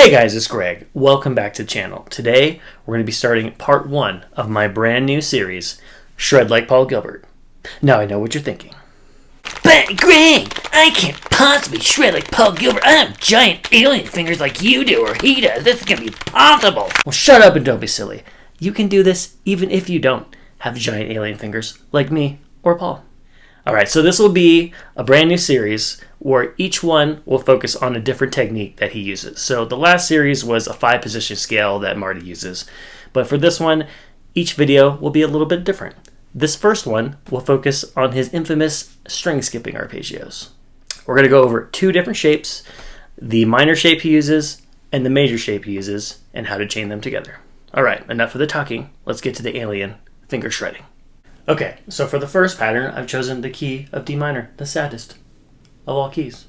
Hey guys, it's Greg. Welcome back to the channel. Today, we're going to be starting part 1 of my brand new series, Shred Like Paul Gilbert. Now I know what you're thinking. But Greg, I can't possibly shred like Paul Gilbert. I have giant alien fingers like you do or he does. This is going to be possible. Well, shut up and don't be silly. You can do this even if you don't have giant alien fingers like me or Paul. Alright, so this will be a brand new series where each one will focus on a different technique that he uses. So the last series was a 5-position scale that Marty uses. But for this one, each video will be a little bit different. This first one will focus on his infamous string skipping arpeggios. We're going to go over 2 different shapes, the minor shape he uses and the major shape he uses, and how to chain them together. Alright, enough of the talking. Let's get to the alien finger shredding. Okay, so for the first pattern, I've chosen the key of D minor, the saddest of all keys.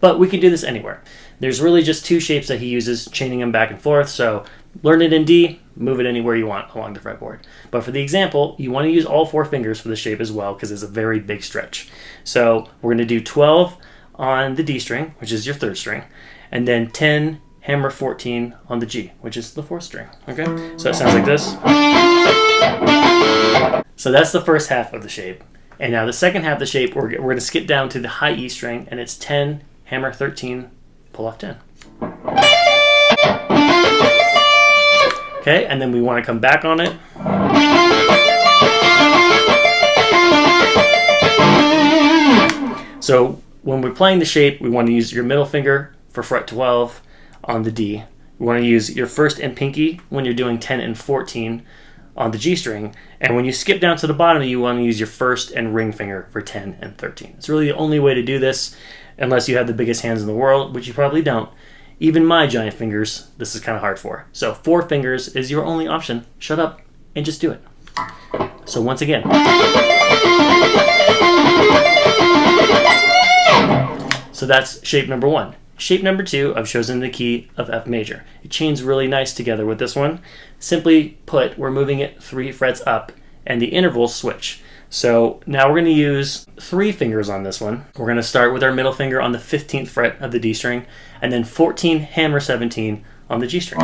But we can do this anywhere. There's really just 2 shapes that he uses, chaining them back and forth, so learn it in D, move it anywhere you want along the fretboard. But for the example, you want to use all 4 fingers for the shape as well, because it's a very big stretch. So we're going to do 12 on the D string, which is your 3rd string, and then 10, hammer 14 on the G, which is the 4th string. Okay, so it sounds like this. So that's the first half of the shape. And now the second half of the shape, we're going to skip down to the high E string, and it's 10, hammer 13, pull off 10. Okay, and then we want to come back on it. So when we're playing the shape, we want to use your middle finger for fret 12 on the D. We want to use your first and pinky when you're doing 10 and 14 on the G string, and when you skip down to the bottom, you want to use your first and ring finger for 10 and 13. It's really the only way to do this, unless you have the biggest hands in the world, which you probably don't. Even my giant fingers, this is kind of hard for. So 4 fingers is your only option. Shut up and just do it. So once again. So that's shape number 1. Shape number 2, I've chosen the key of F major. It chains really nice together with this one. Simply put, we're moving it 3 frets up, and the intervals switch. So now we're going to use 3 fingers on this one. We're going to start with our middle finger on the 15th fret of the D string, and then 14, hammer 17 on the G string.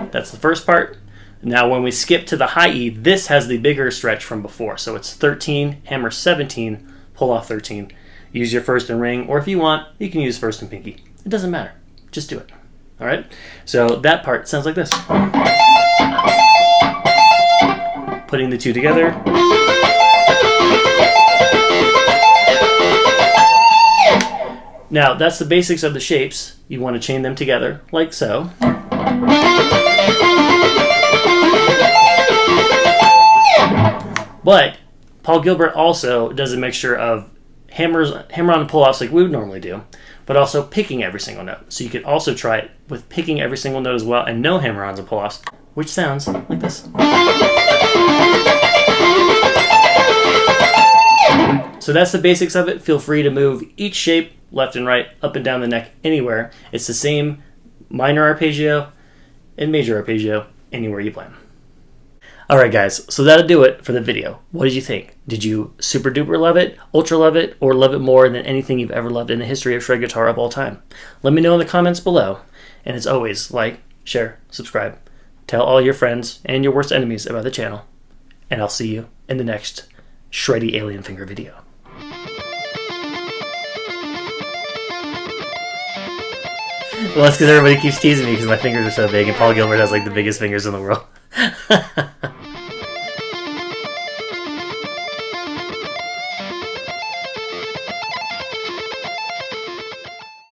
That's the first part. Now when we skip to the high E, this has the bigger stretch from before. So it's 13, hammer 17, pull off 13. Use your first and ring, or if you want, you can use first and pinky. It doesn't matter. Just do it. All right? So that part sounds like this. Putting the 2 together. Now, that's the basics of the shapes. You want to chain them together, like so. But Paul Gilbert also does a mixture of hammer on and pull-offs like we would normally do, but also picking every single note. So you could also try it with picking every single note as well and no hammer-ons and pull-offs, which sounds like this. So that's the basics of it. Feel free to move each shape left and right, up and down the neck, anywhere. It's the same minor arpeggio and major arpeggio anywhere you play them. Alright guys, so that'll do it for the video. What did you think? Did you super duper love it, ultra love it, or love it more than anything you've ever loved in the history of shred guitar of all time? Let me know in the comments below. And as always, like, share, subscribe, tell all your friends and your worst enemies about the channel. And I'll see you in the next shreddy alien finger video. Well, that's because everybody keeps teasing me because my fingers are so big and Paul Gilbert has like the biggest fingers in the world.